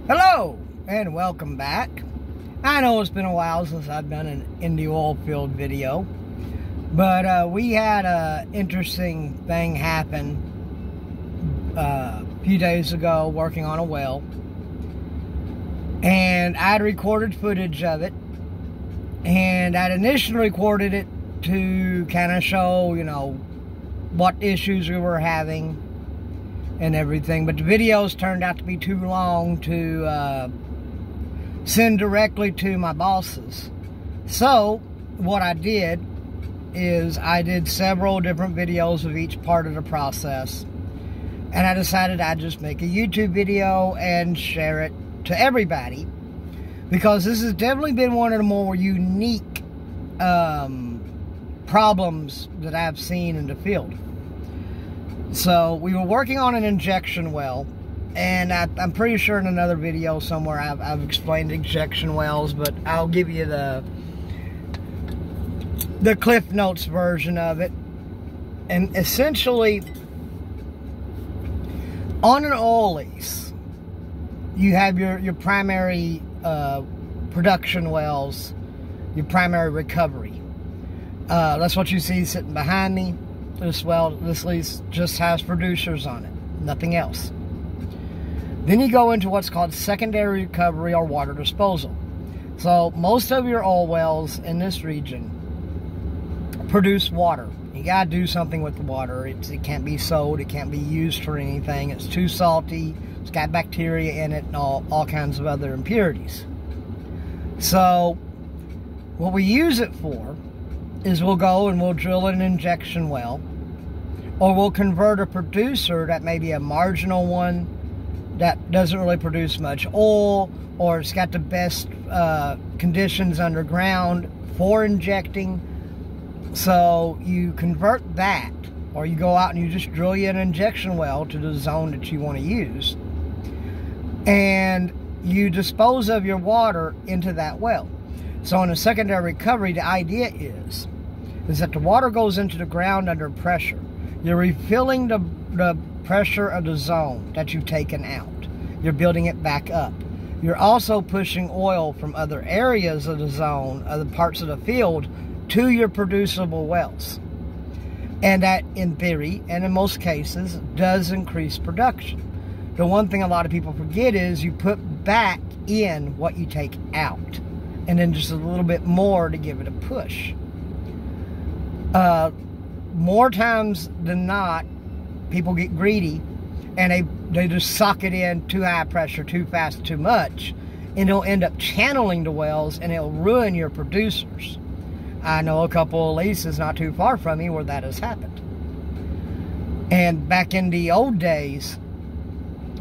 Hello and welcome back. I know it's been a while since I've done an Indie oil field video, but we had an interesting thing happen a few days ago working on a well, and I'd recorded footage of it, and I'd initially recorded it to kind of show, what issues we were having and everything, but the videos turned out to be too long to send directly to my bosses. So what I did is I did several different videos of each part of the process, and I decided I'd just make a YouTube video and share it to everybody, because this has definitely been one of the more unique problems that I've seen in the field. So we were working on an injection well, and I'm pretty sure in another video somewhere I've explained injection wells, but I'll give you the Cliff Notes version of it. And essentially, on an oil lease, you have your primary production wells, your primary recovery. That's what you see sitting behind me. This lease just has producers on it, nothing else. Then you go into what's called secondary recovery or water disposal. So most of your oil wells in this region produce water. You gotta do something with the water. It can't be sold, it can't be used for anything. It's too salty, it's got bacteria in it, and all kinds of other impurities. So what we use it for is we'll go and we'll drill an injection well, or we'll convert a producer that may be a marginal one that doesn't really produce much oil, or it's got the best conditions underground for injecting. So you convert that, or you go out and you just drill you an injection well to the zone that you want to use, and you dispose of your water into that well. So in a secondary recovery, the idea is that the water goes into the ground under pressure. You're refilling the pressure of the zone that you've taken out. You're building it back up. You're also pushing oil from other areas of the zone, other parts of the field, to your producible wells. And that, in theory, and in most cases, does increase production. The one thing a lot of people forget is you put back in what you take out, and then just a little bit more to give it a push. More times than not, people get greedy and they just suck it in too high pressure, too fast, too much, and it'll end up channeling the wells, and it'll ruin your producers. I know a couple of leases not too far from me where that has happened. And back in the old days,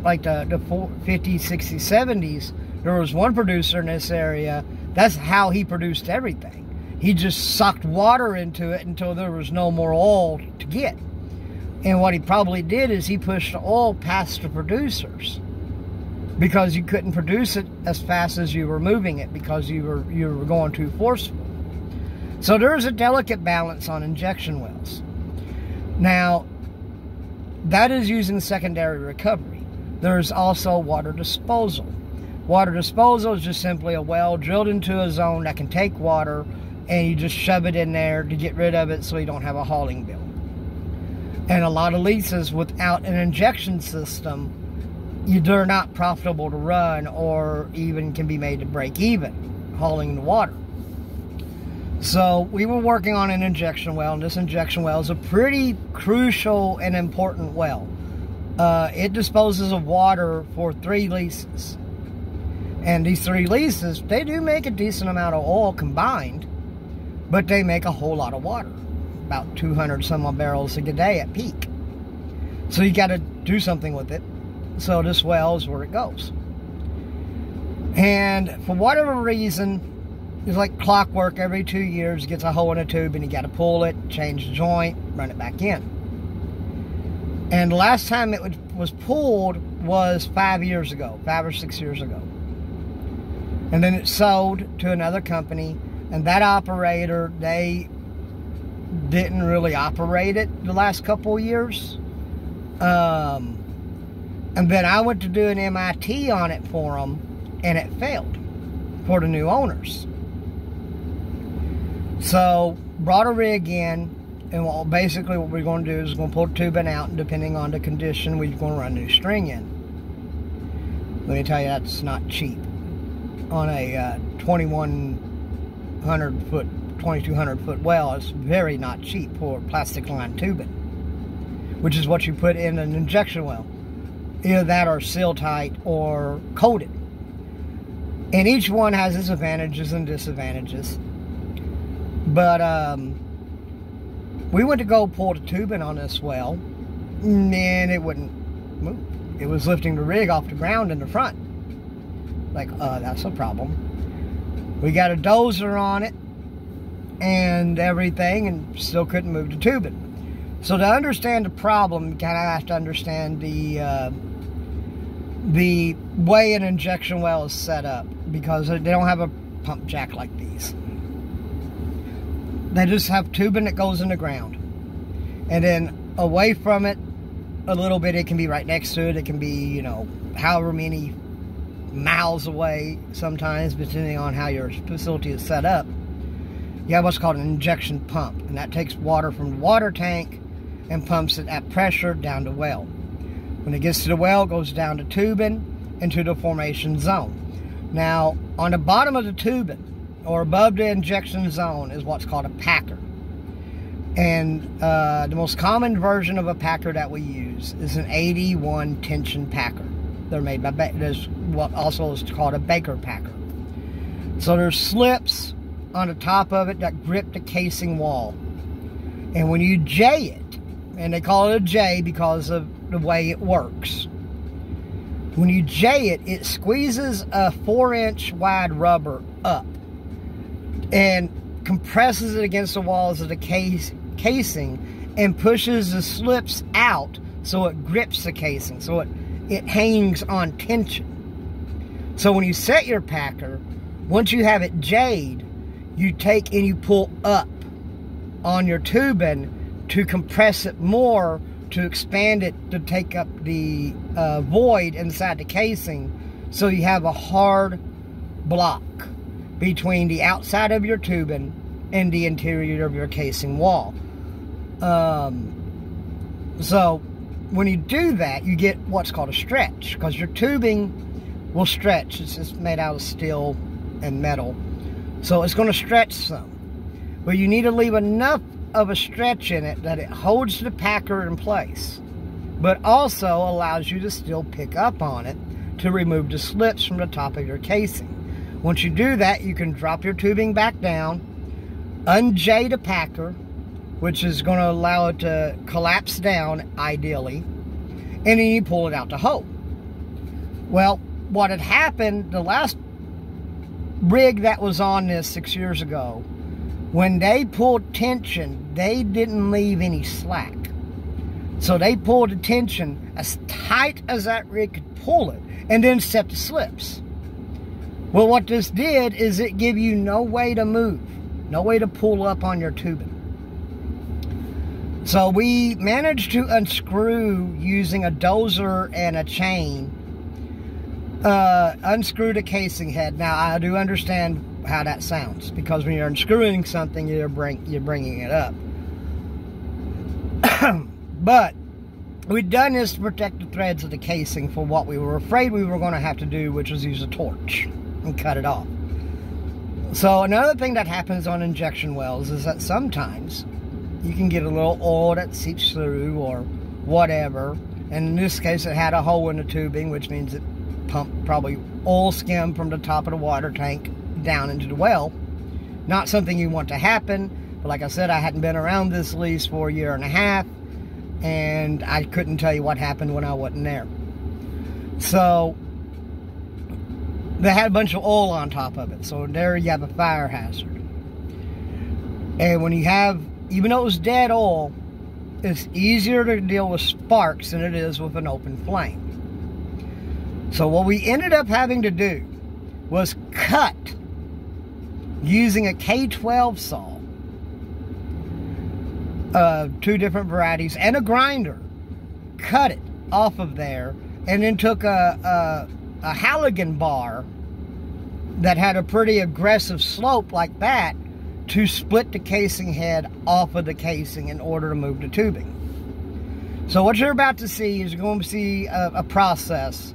like the 50s, 60s, 70s, there was one producer in this area. That's how he produced everything. He just sucked water into it until there was no more oil to get. And what he probably did is he pushed the oil past the producers, because you couldn't produce it as fast as you were moving it, because you were going too forceful. So there's a delicate balance on injection wells. Now, that is using secondary recovery. There's also water disposal. Water disposal is just simply a well drilled into a zone that can take water, and you just shove it in there to get rid of it so you don't have a hauling bill. And a lot of leases without an injection system, they're not profitable to run, or even can be made to break even hauling the water. So we were working on an injection well, and this injection well is a pretty crucial and important well. It disposes of water for 3 leases. And these 3 leases, they do make a decent amount of oil combined, but they make a whole lot of water. About 200 some odd barrels a day at peak. So you got to do something with it. So this well is where it goes. And for whatever reason, it's like clockwork. Every 2 years, it gets a hole in a tube, and you got to pull it, change the joint, run it back in. And the last time it was pulled was 5 years ago, 5 or 6 years ago. And then it sold to another company, and that operator, they didn't really operate it the last couple of years. And then I went to do an MIT on it for them, and it failed for the new owners. So, brought a rig in, and basically what we're going to do is we're going to pull the tubing out, and depending on the condition, we're going to run new string in. Let me tell you, that's not cheap. On a 2,100 foot, 2,200 foot well, it's very not cheap for plastic line tubing, which is what you put in an injection well. Either that or seal tight or coated. And each one has its advantages and disadvantages. But we went to go pull the tubing on this well, and it wouldn't move. It was lifting the rig off the ground in the front. Like, that's a problem. We got a dozer on it and everything, and still couldn't move the tubing. So to understand the problem, you kind of have to understand the way an injection well is set up, because they don't have a pump jack like these. They just have tubing that goes in the ground, and then away from it a little bit, it can be right next to it. It can be, you know, however many miles away sometimes, depending on how your facility is set up. You have what's called an injection pump, and that takes water from the water tank and pumps it at pressure down the well. When it gets to the well, it goes down to tubing into the formation zone. Now, on the bottom of the tubing, or above the injection zone, is what's called a packer. And the most common version of a packer that we use is an 81 tension packer. They're made by, there's what also is called a Baker packer. So there's slips on the top of it that grip the casing wall. And when you J it, and they call it a J because of the way it works. When you J it, it squeezes a 4-inch wide rubber up and compresses it against the walls of the casing and pushes the slips out so it grips the casing, so it hangs on tension. So when you set your packer, once you have it J'd, you take and you pull up on your tubing to compress it more, to expand it, to take up the void inside the casing, so you have a hard block between the outside of your tubing and the interior of your casing wall. So when you do that, you get what's called a stretch, because your tubing will stretch. It's just made out of steel and metal, so it's going to stretch some. But you need to leave enough of a stretch in it that it holds the packer in place, but also allows you to still pick up on it to remove the slips from the top of your casing. Once you do that, you can drop your tubing back down, un-J the packer, which is going to allow it to collapse down, ideally, and then you pull it out to hoe. Well, what had happened, the last rig that was on this 6 years ago, when they pulled tension, they didn't leave any slack. So they pulled the tension as tight as that rig could pull it, and then set the slips. Well, what this did is it gave you no way to move, no way to pull up on your tubing. So we managed to unscrew, using a dozer and a chain, unscrew the casing head. Now, I do understand how that sounds, because when you're unscrewing something, you're bringing it up. But we'd done this to protect the threads of the casing for what we were afraid we were going to have to do, which was use a torch and cut it off. So another thing that happens on injection wells is that sometimes you can get a little oil that seeps through or whatever. And in this case, it had a hole in the tubing, which means it pumped probably oil skim from the top of the water tank down into the well. Not something you want to happen, but like I said, I hadn't been around this lease for a year and a half, and I couldn't tell you what happened when I wasn't there. So they had a bunch of oil on top of it, so there you have a fire hazard. And when you have, even though it was dead oil, it's easier to deal with sparks than it is with an open flame. So what we ended up having to do was cut, using a K12 saw, 2 different varieties, and a grinder, cut it off of there and then took a Halligan bar that had a pretty aggressive slope like that to split the casing head off of the casing in order to move the tubing. So what you're about to see is you're going to see a process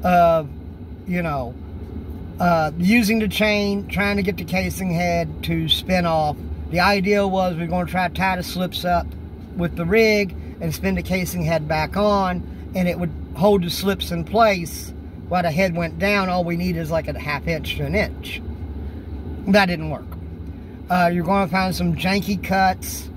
of, you know, using the chain, trying to get the casing head to spin off. The idea was we're going to try to tie the slips up with the rig and spin the casing head back on, and it would hold the slips in place while the head went down. All we need is like a 1/2 inch to 1 inch. That didn't work. You're going to find some janky cuts,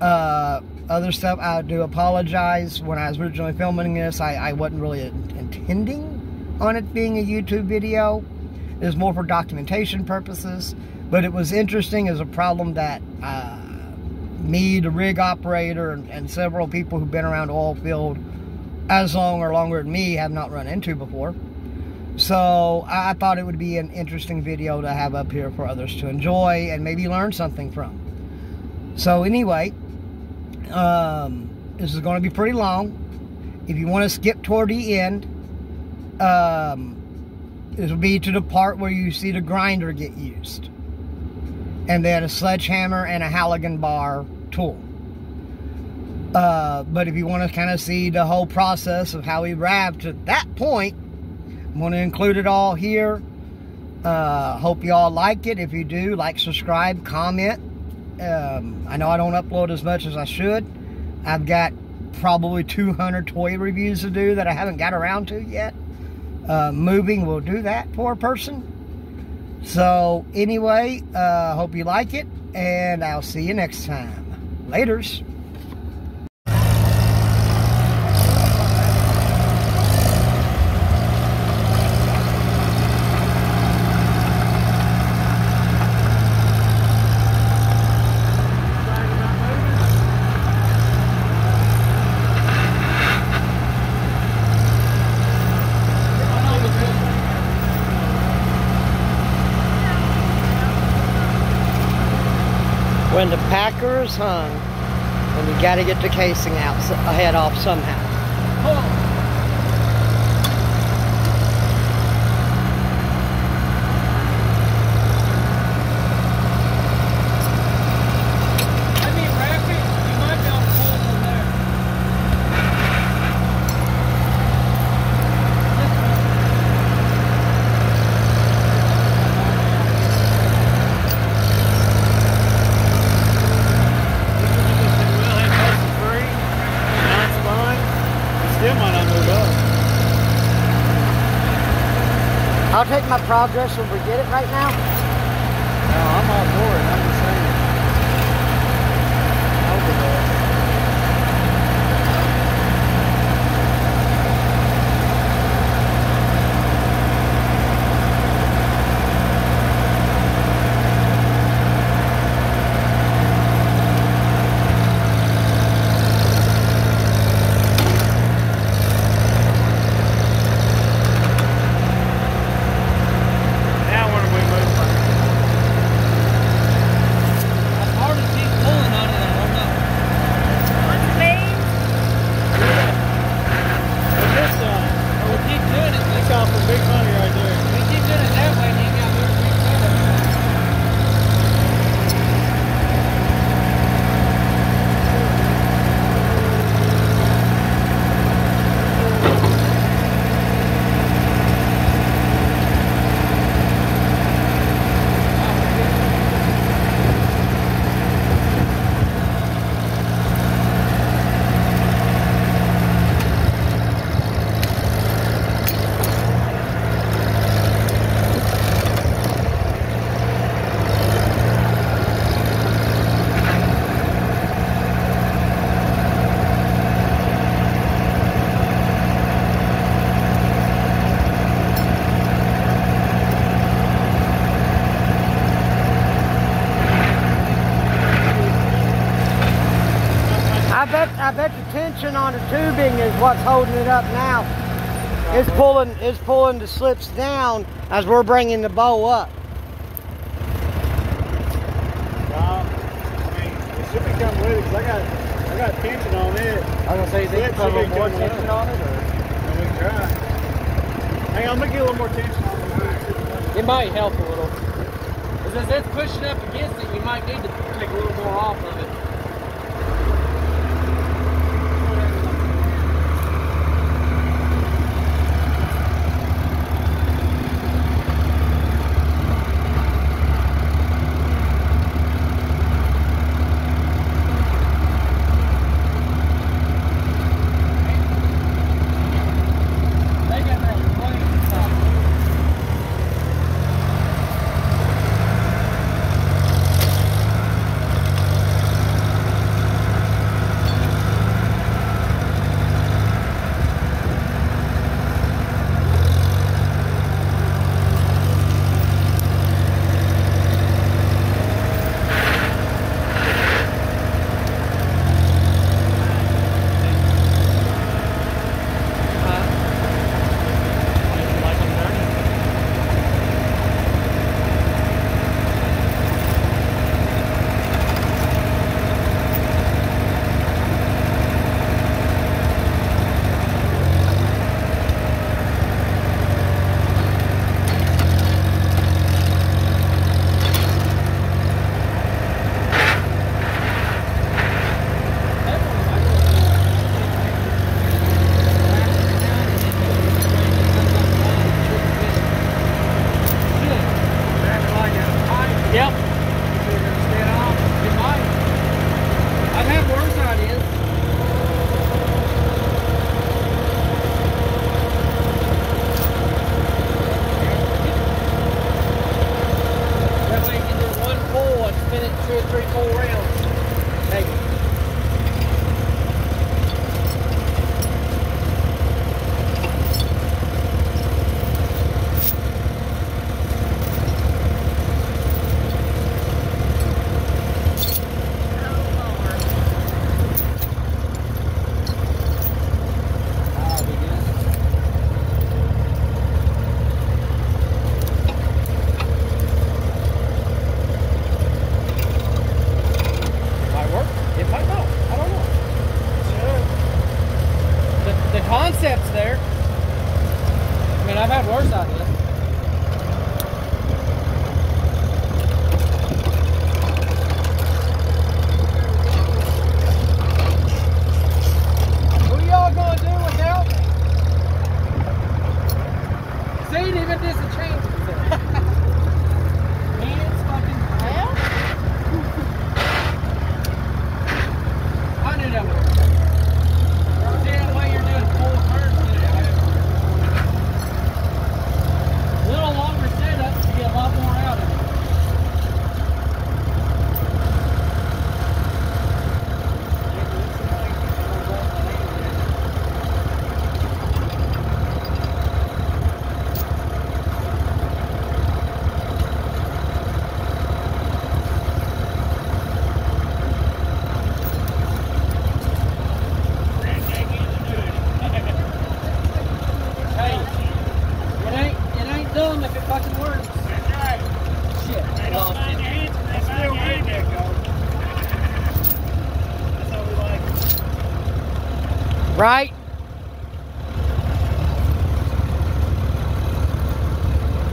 other stuff. I do apologize. When I was originally filming this, I wasn't really intending on it being a YouTube video. It was more for documentation purposes, but it was interesting as a problem that me, the rig operator, and several people who've been around the oil field as long or longer than me have not run into before. So I thought it would be an interesting video to have up here for others to enjoy and maybe learn something from. So anyway, this is going to be pretty long. If you want to skip toward the end, this will be to the part where you see the grinder get used, and then a sledgehammer and a Halligan bar tool. But if you want to kind of see the whole process of how we arrived to that point, I'm going to include it all here. Hope you all like it. If you do, like, subscribe, comment. I know I don't upload as much as I should. I've got probably 200 toy reviews to do that I haven't got around to yet. Moving will do that for a person. So anyway, hope you like it, and I'll see you next time. Laters. When the packer is hung, and you got to get the casing out, head off somehow. I'll take my progress and forget it right now. No, I'm all for it. I'm just saying. I'll do that. I bet the tension on the tubing is what's holding it up now. It's pulling the slips down as we're bringing the bow up. Well, I mean, it should be coming with it because I got tension on it. I was gonna say, you think you put a little more tension on it, or? Right. Hey, I'm gonna get a little more tension on the It might help a little. Because as it's pushing up against it, you might need to take a little more off of it. Concept's there. I mean, I've had worse ideas. What are y'all gonna do without me? See, it even disenchanges it. Hands fucking hell. I knew that would work. Yeah, the way you're doing full turns today. A little longer setup to get a lot more out of it. Dumb if it fucking works. That's right. Shit. They don't Lost find it. your hands and they find your hand there, go. That's how we like it. Right?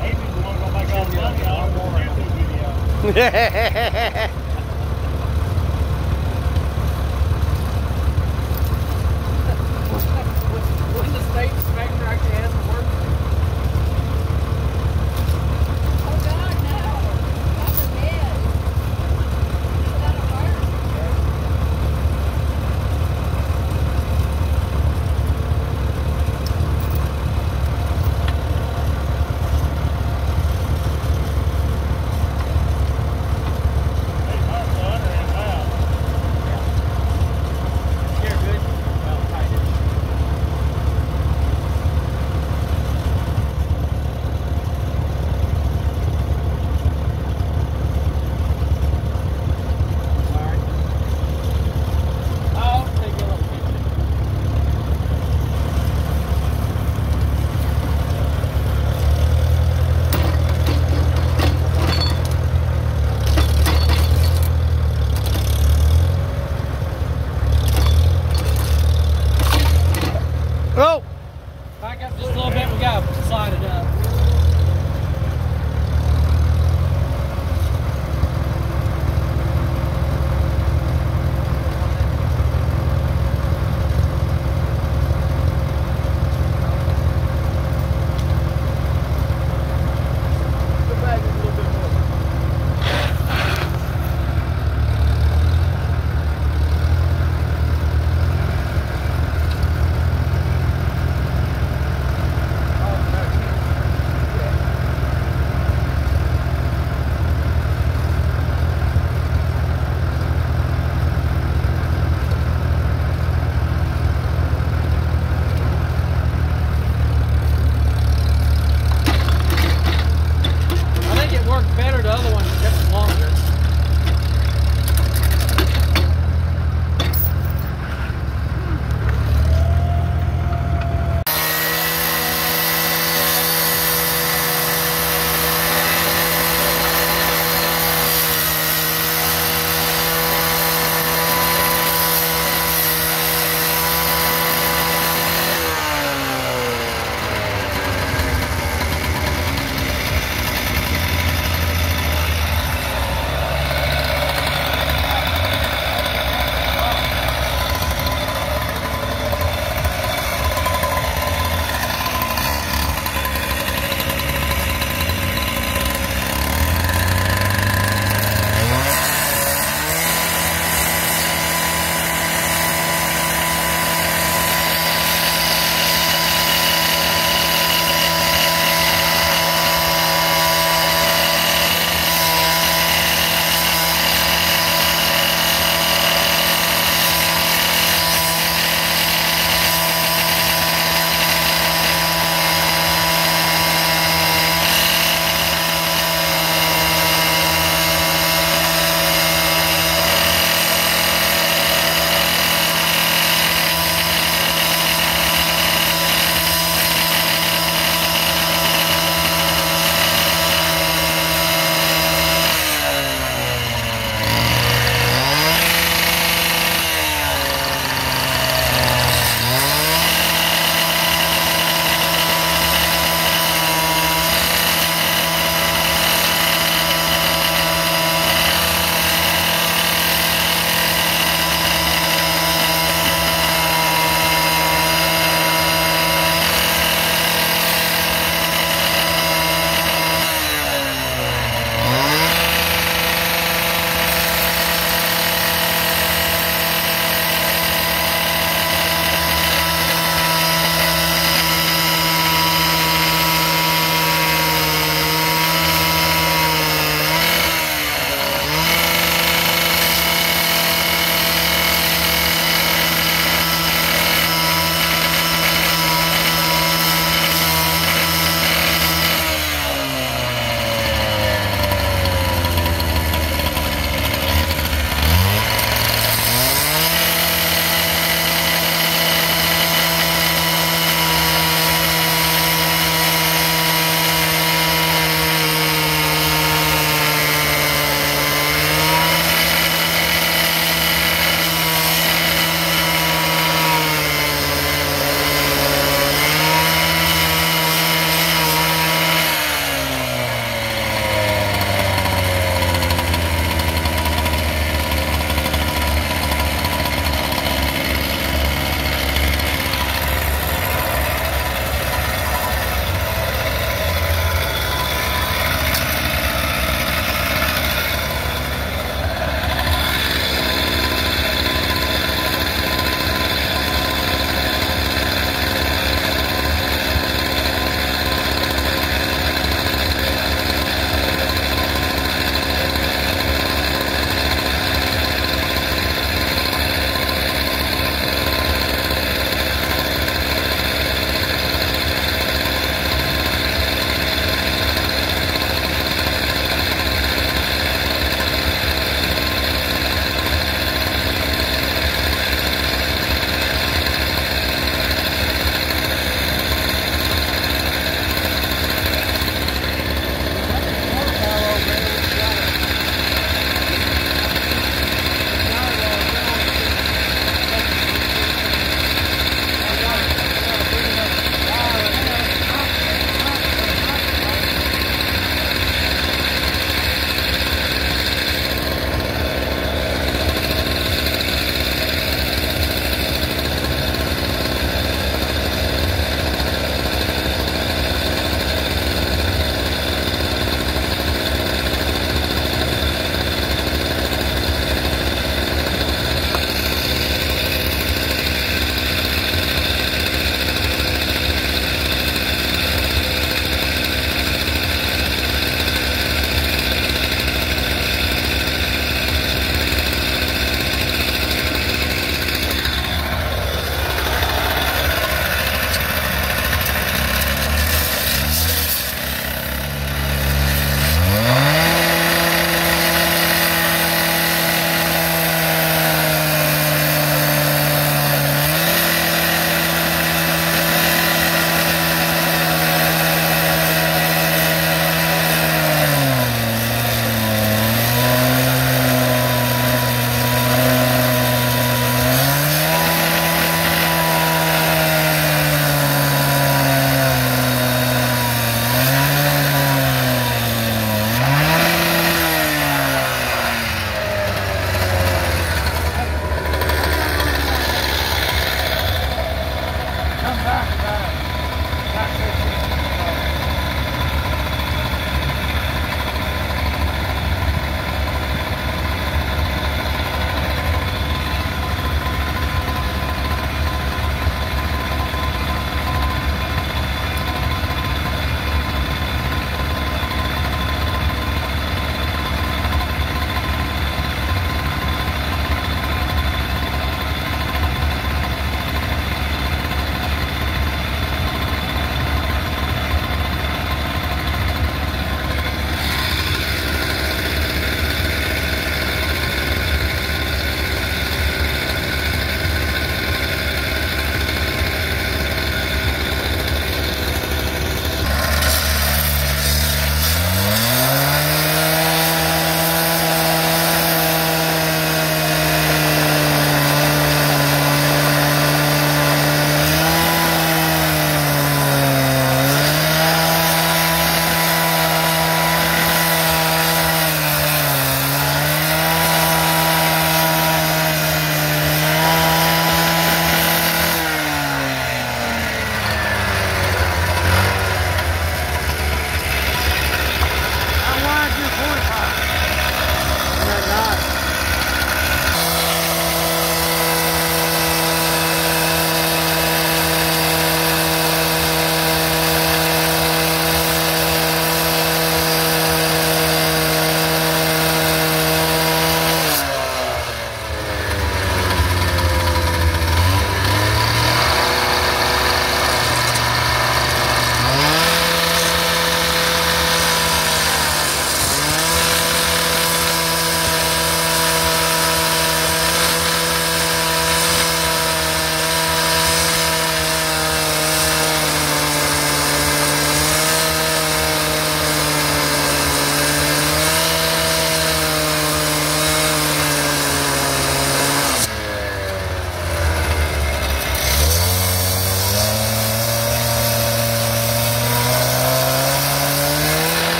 Amy's the one gonna make all the money off the YouTube video. When the state inspector actually has to work. Oh God, no. God forbid. That'll work.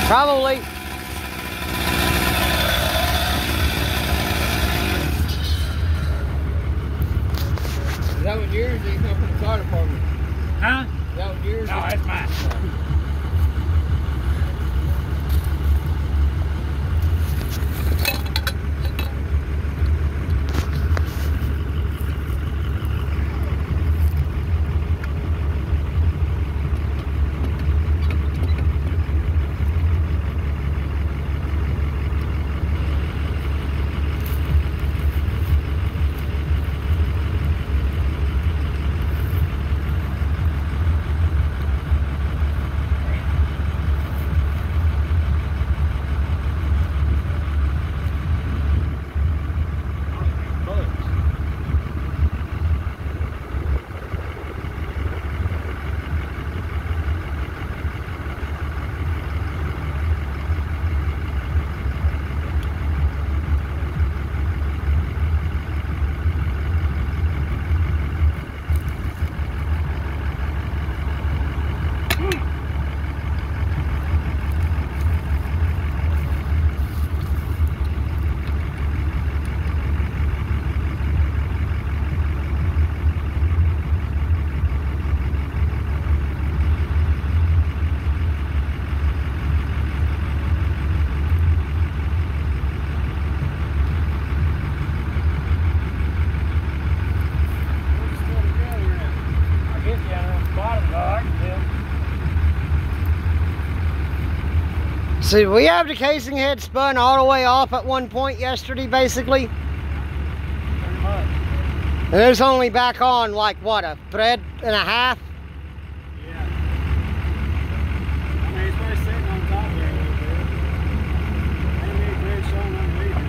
Probably. Is that one yours? Or you come from the fire department? Huh? Is that one yours? No, that's mine. See, we have the casing head spun all the way off at one point yesterday, basically. Pretty much. And it's only back on like, what, a thread and a half? Yeah. I mean, it's probably sitting on top there a little bit. Ain't any thread showing underneath it.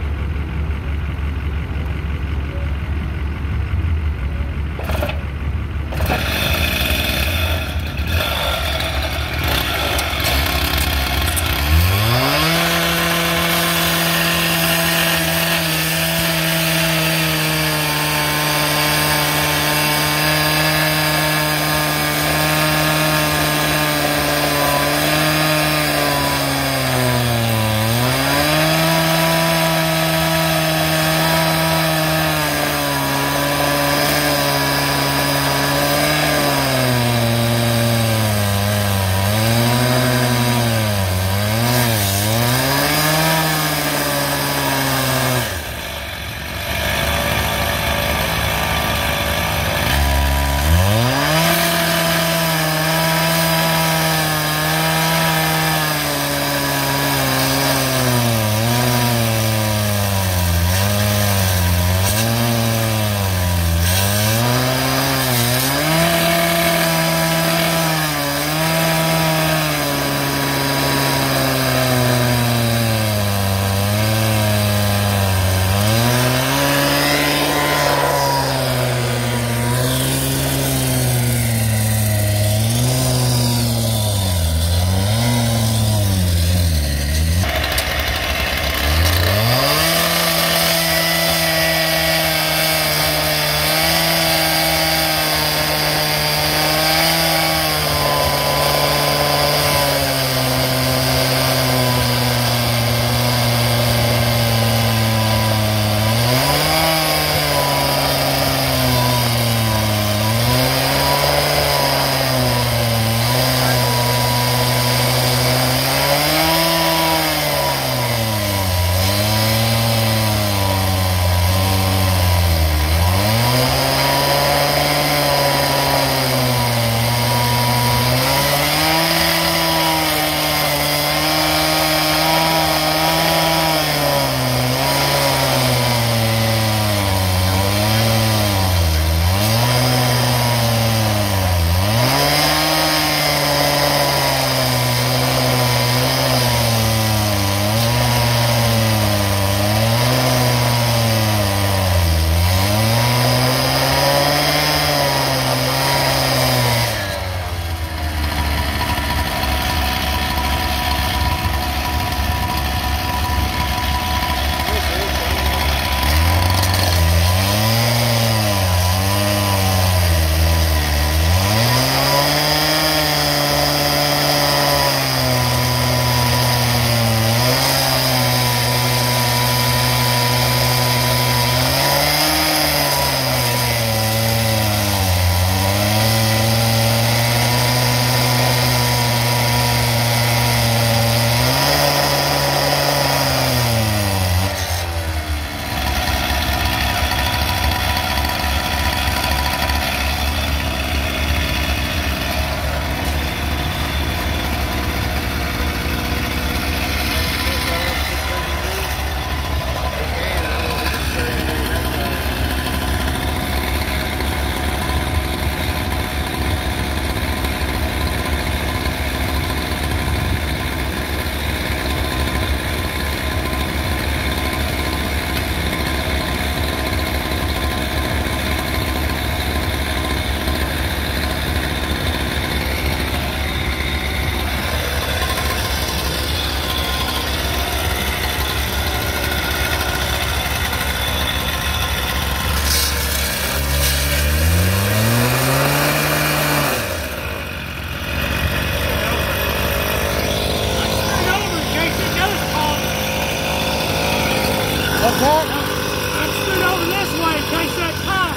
What? I'm stood over this way in case that car.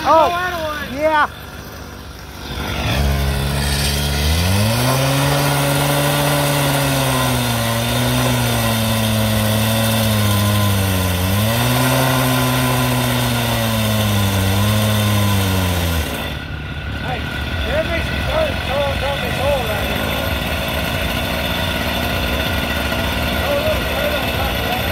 Oh, Go that way. yeah. Hey, there may be some dirt throwing on this oil right here. Oh, look, dirt on top of that.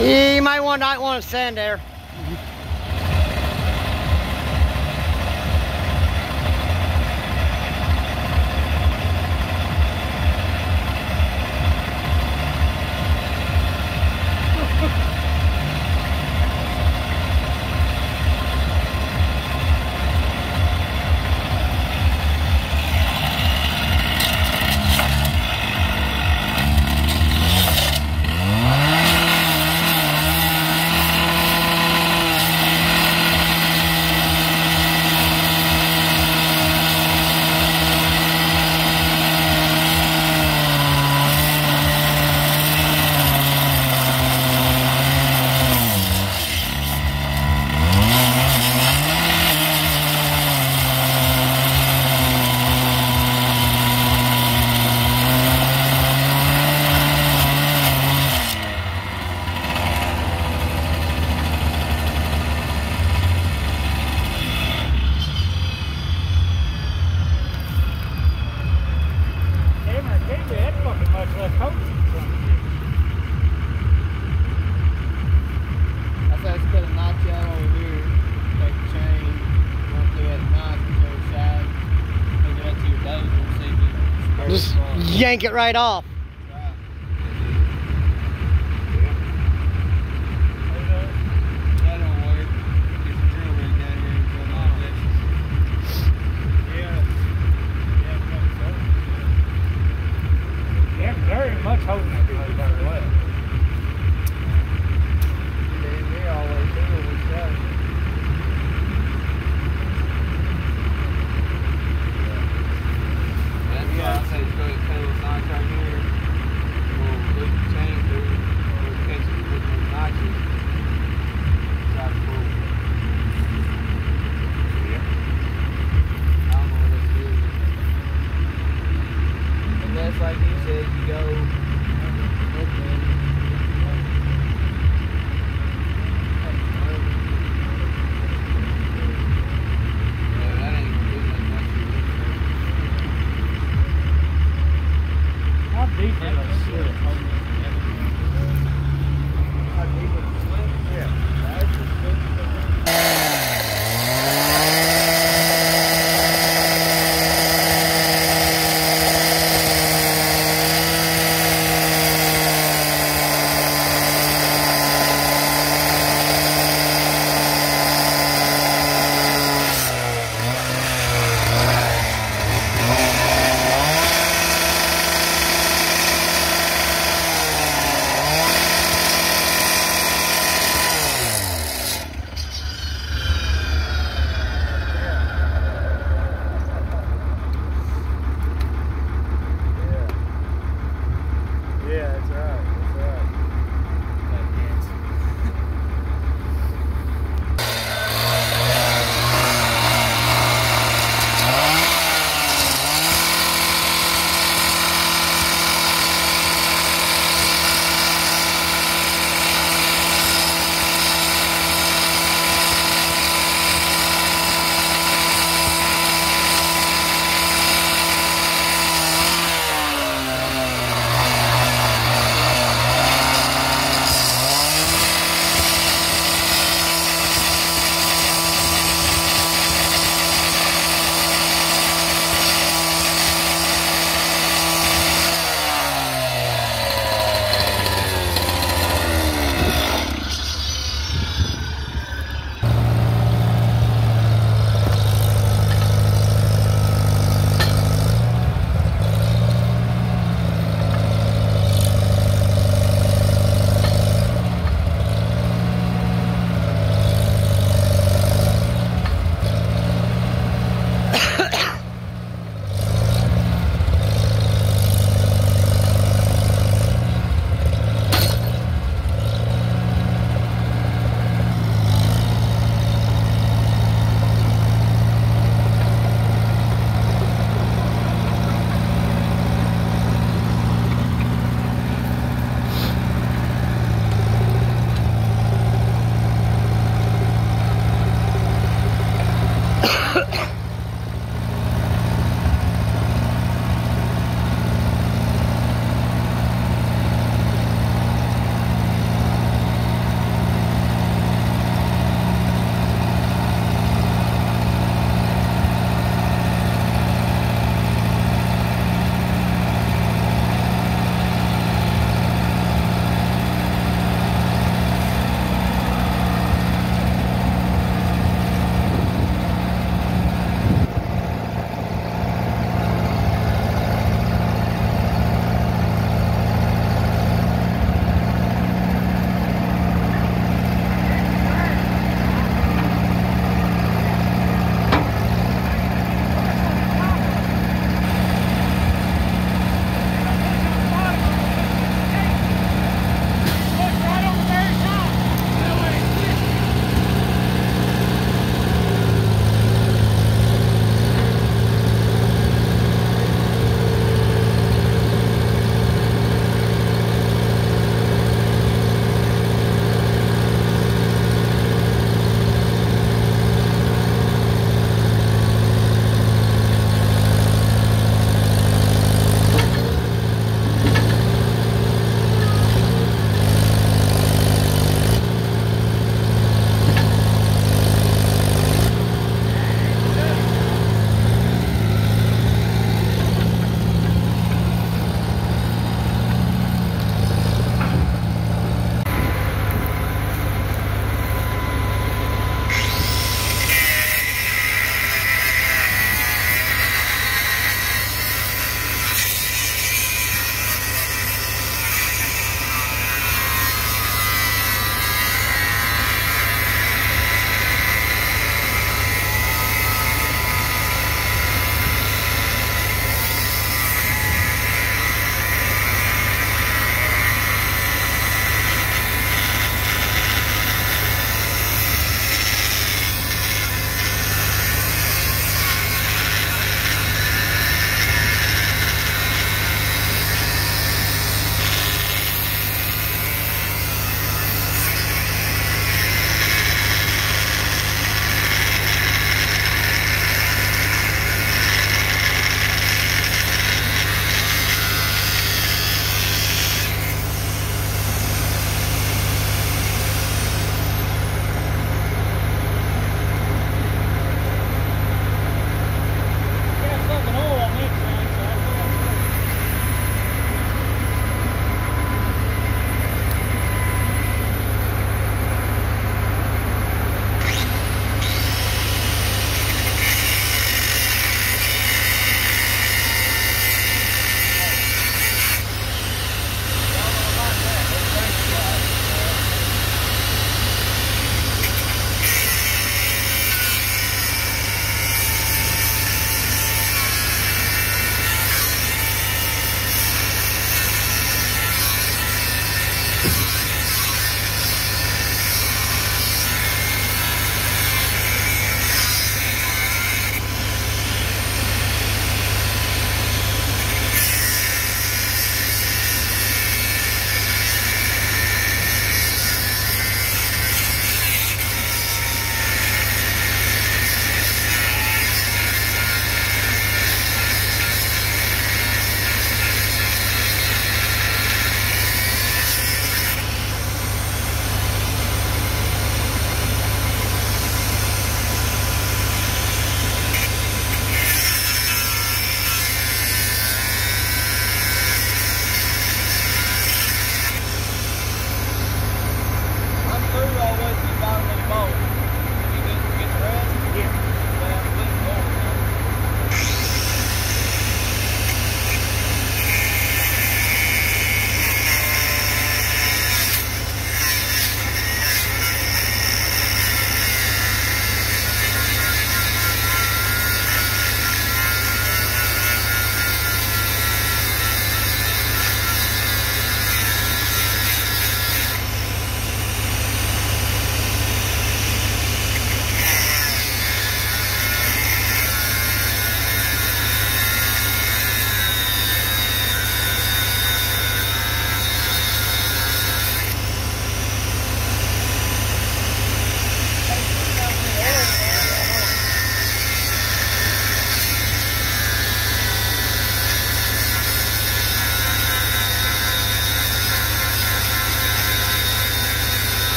You might not want to stand there. Just yank it right off. Very much holding that place by the way. They always do what we say. That's why I say go ahead and cut those knots right here. We'll loop the chain through. We'll catch it with those notches. Try to pull. Yeah. I don't know what else to do. And that's like you said, you go.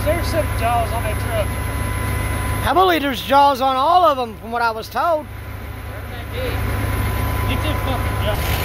there's some jaws on that truck. I believe there's jaws on all of them, from what I was told. Get them fucking jaws.